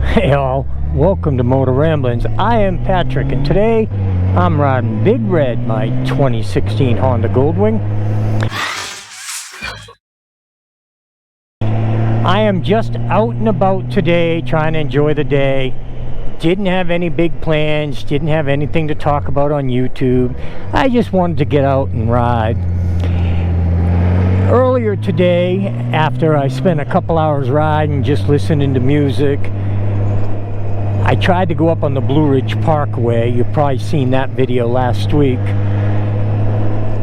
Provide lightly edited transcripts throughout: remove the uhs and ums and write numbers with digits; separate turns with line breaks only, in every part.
Hey all, welcome to Motoramblings. I am Patrick, and today I'm riding Big Red, my 2016 Honda Goldwing. I am just out and about today, trying to enjoy the day. Didn't have any big plans, didn't have anything to talk about on YouTube. I just wanted to get out and ride. Earlier today, after I spent a couple hours riding, just listening to music, I tried to go up on the Blue Ridge Parkway. You've probably seen that video last week.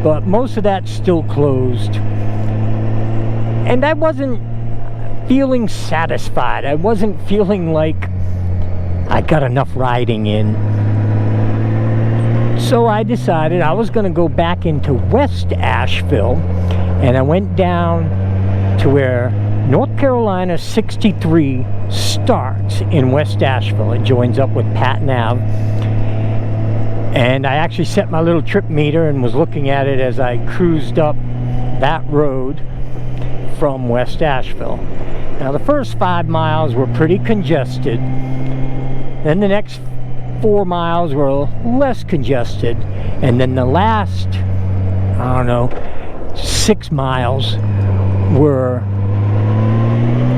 But most of that's still closed. And I wasn't feeling satisfied. I wasn't feeling like I got enough riding in. So I decided I was going to go back into West Asheville. And I went down to where North Carolina 63 starts in West Asheville. It joins up with Patton Ave. And I actually set my little trip meter and was looking at it as I cruised up that road from West Asheville. Now the first 5 miles were pretty congested. Then the next 4 miles were less congested. And then the last, I don't know, 6 miles were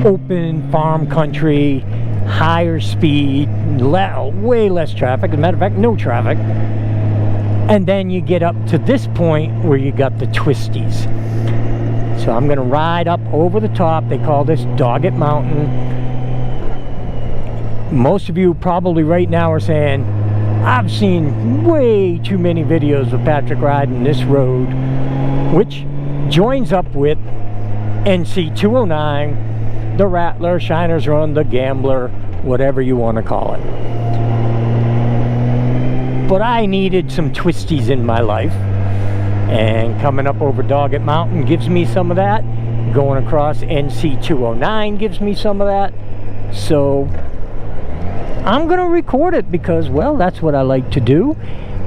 open farm country, higher speed, way less traffic. As a matter of fact, no traffic. And then you get up to this point where you got the twisties. So I'm going to ride up over the top. They call this Doggett Mountain. Most of you probably right now are saying, I've seen way too many videos of Patrick riding this road, which joins up with NC 209, the Rattler, Shiner's Run, the Gambler, whatever you want to call it. But I needed some twisties in my life, and coming up over Doggett Mountain gives me some of that. Going across NC 209 gives me some of that. So I'm going to record it because, well, that's what I like to do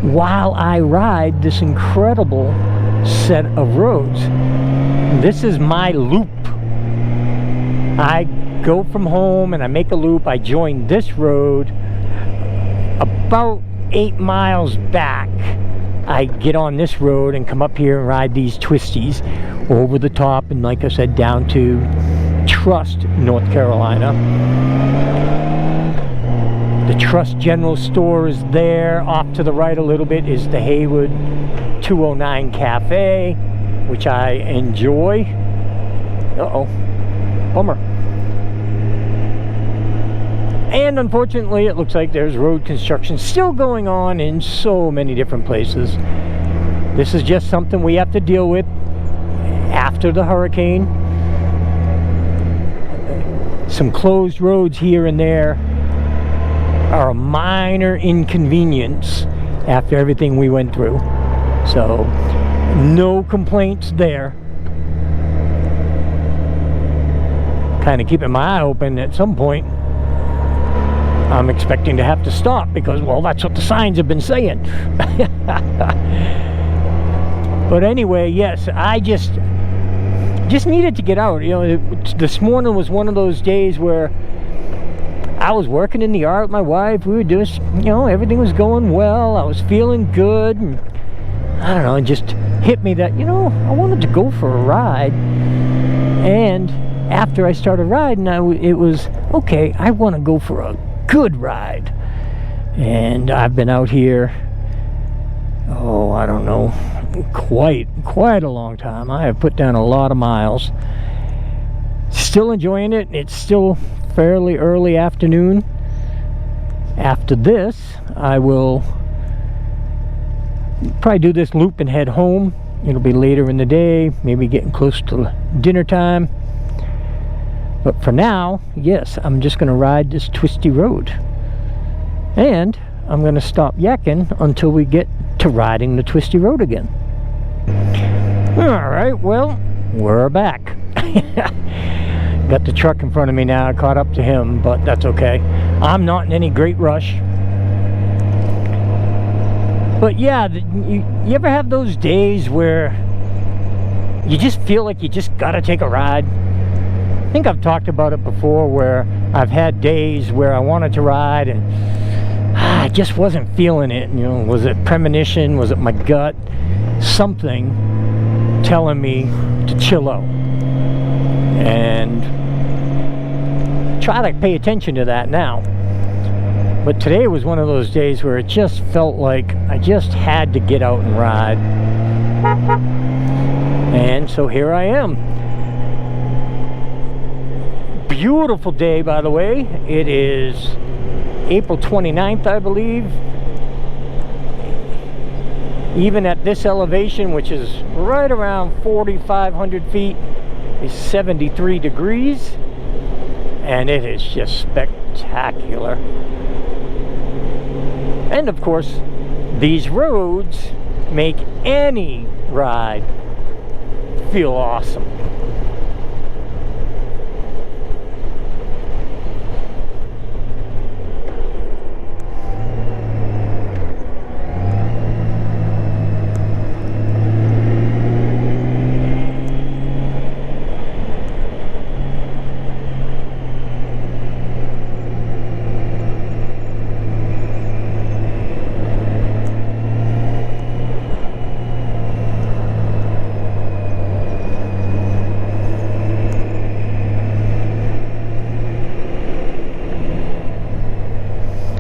while I ride this incredible set of roads. This is my loop. I go from home and I make a loop. I join this road about 8 miles back. I get on this road and come up here and ride these twisties over the top, and like I said, down to Trust, North Carolina. The Trust General Store is there. Off to the right a little bit is the Haywood 209 Cafe, which I enjoy. Uh-oh, bummer. And unfortunately, it looks like there's road construction still going on in so many different places. This is just something we have to deal with after the hurricane. Some closed roads here and there are a minor inconvenience after everything we went through. So, no complaints there. Kind of keeping my eye open. At some point I'm expecting to have to stop because, well, that's what the signs have been saying. But anyway, yes, I just needed to get out. You know, this morning was one of those days where I was working in the yard with my wife. We were doing, you know, everything was going well. I was feeling good, and I don't know, it just hit me that, you know, I wanted to go for a ride. And after I started riding, it was, okay, I want to go for a good ride. And I've been out here, oh, I don't know, quite a long time. I have put down a lot of miles. Still enjoying it. It's still fairly early afternoon. After this, I will probably do this loop and head home. It'll be later in the day, maybe getting close to dinner time. But for now, yes, I'm just going to ride this twisty road. And I'm going to stop yakking until we get to riding the twisty road again. Alright, well, we're back. Got the truck in front of me now. I caught up to him, but that's okay. I'm not in any great rush. But yeah, you ever have those days where you just feel like you just gotta take a ride? I think I've talked about it before, where I've had days where I wanted to ride and I just wasn't feeling it. You know, was it premonition? Was it my gut? Something telling me to chill out. And try to pay attention to that now. But today was one of those days where it just felt like I just had to get out and ride. And so here I am. Beautiful day, by the way. It is April 29th, I believe. Even at this elevation, which is right around 4,500 feet, is 73 degrees. And it is just spectacular. And of course, these roads make any ride feel awesome.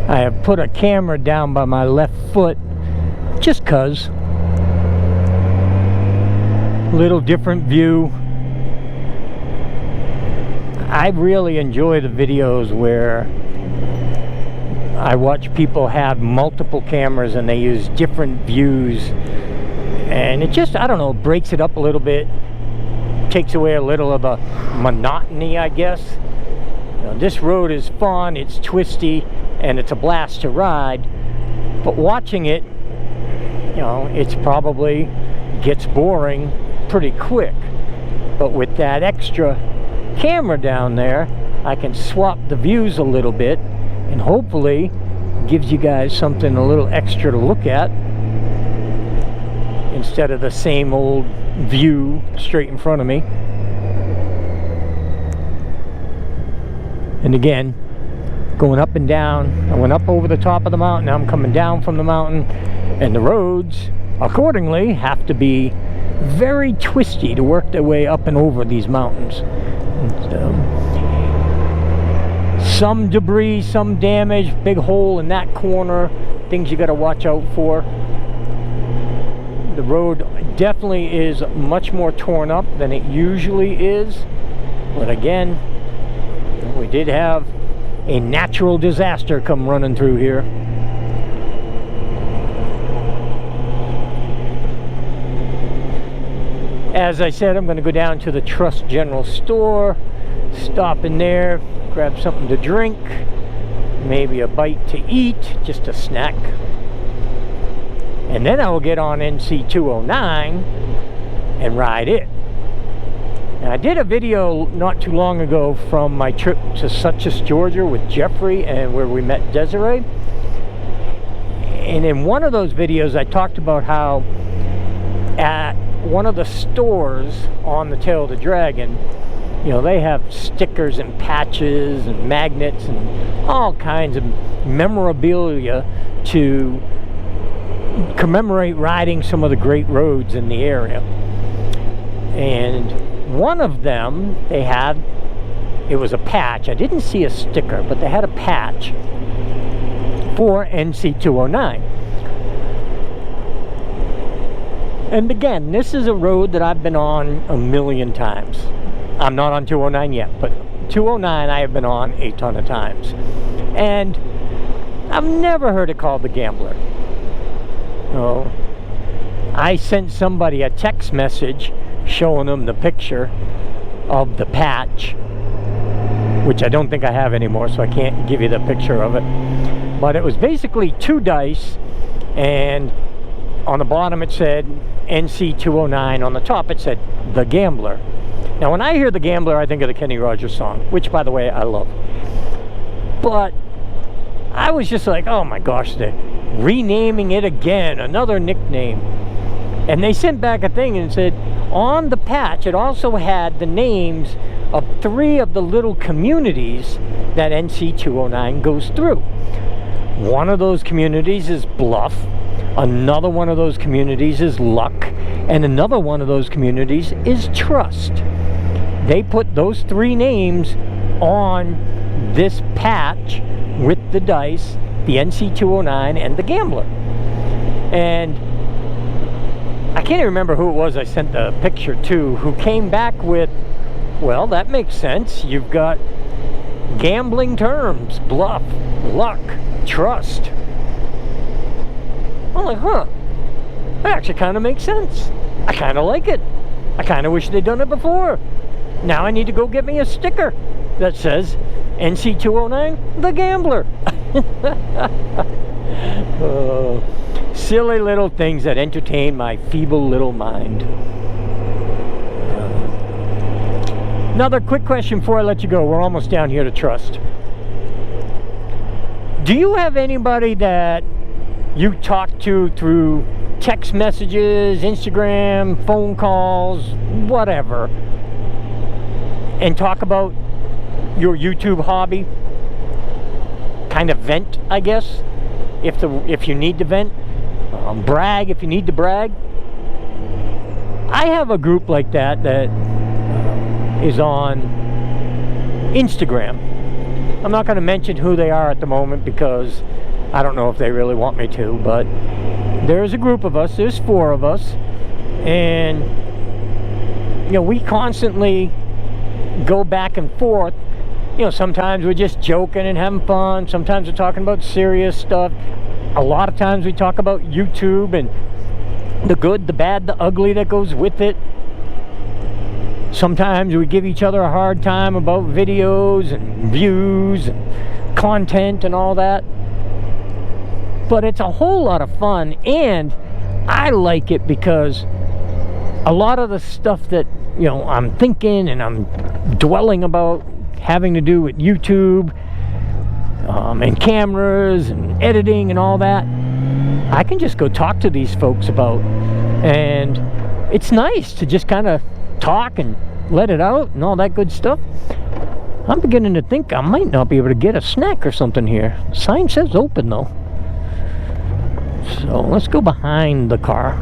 I have put a camera down by my left foot just cause. Little different view. I really enjoy the videos where I watch people have multiple cameras and they use different views, and it just, I don't know, breaks it up a little bit, takes away a little of the monotony, I guess. You know, this road is fun, it's twisty, and it's a blast to ride, but watching it, you know, it's probably gets boring pretty quick. But with that extra camera down there, I can swap the views a little bit, and hopefully gives you guys something a little extra to look at instead of the same old view straight in front of me. And again, going up and down. I went up over the top of the mountain, now I'm coming down from the mountain, and the roads accordingly have to be very twisty to work their way up and over these mountains. And, some debris, some damage, big hole in that corner, things you got to watch out for. The road definitely is much more torn up than it usually is, but again, we did have a natural disaster come running through here. As I said, I'm going to go down to the Trust General Store, stop in there, grab something to drink, maybe a bite to eat, just a snack. And then I will get on NC 209 and ride it. Now, I did a video not too long ago from my trip to Suches, Georgia with Jeffrey, and where we met Desiree. And in one of those videos I talked about how at one of the stores on the Tail of the Dragon, you know, they have stickers and patches and magnets and all kinds of memorabilia to commemorate riding some of the great roads in the area. And one of them, they had, it was a patch. I didn't see a sticker, but they had a patch for NC 209. And again, this is a road that I've been on a million times. I'm not on 209 yet, but 209 I have been on a ton of times. And I've never heard it called the Gambler. Oh, I sent somebody a text message showing them the picture of the patch, which I don't think I have anymore, so I can't give you the picture of it. But it was basically 2 dice, and on the bottom it said NC 209, on the top it said The Gambler. Now when I hear The Gambler, I think of the Kenny Rogers song, which by the way I love. But I was just like, oh my gosh, they're renaming it again, another nickname. And they sent back a thing and said on the patch it also had the names of 3 of the little communities that NC209 goes through. One of those communities is Bluff, another one of those communities is Luck, and another one of those communities is Trust. They put those three names on this patch with the dice, the NC209 and the Gambler. And I can't even remember who it was I sent the picture to, who came back with, well, that makes sense. You've got gambling terms, Bluff, Luck, Trust. I'm like, huh, that actually kind of makes sense. I kind of like it. I kind of wish they'd done it before. Now I need to go get me a sticker that says NC209, the Gambler. Silly little things that entertain my feeble little mind. Another quick question before I let you go. We're almost down here to Trust. Do you have anybody that you talk to through text messages, Instagram, phone calls, whatever, and talk about your YouTube hobby? Kind of vent, I guess, if you need to vent. Brag if you need to brag. I have a group like that that is on Instagram. I'm not going to mention who they are at the moment because I don't know if they really want me to, but there's a group of us, there's 4 of us, and you know, we constantly go back and forth. You know, sometimes we're just joking and having fun, sometimes we're talking about serious stuff. A lot of times we talk about YouTube and the good, the bad, the ugly that goes with it. Sometimes we give each other a hard time about videos and views and content and all that. But it's a whole lot of fun, and I like it because a lot of the stuff that, you know, I'm thinking and I'm dwelling about having to do with YouTube and cameras and editing and all that, I can just go talk to these folks about. And it's nice to just kind of talk and let it out and all that good stuff. I'm beginning to think I might not be able to get a snack or something here. The sign says open though. So let's go behind the car.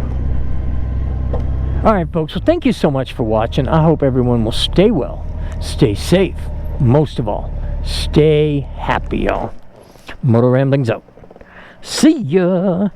Alright folks, well thank you so much for watching. I hope everyone will stay well, stay safe, most of all, stay happy, y'all. Motor Ramblings out. See ya!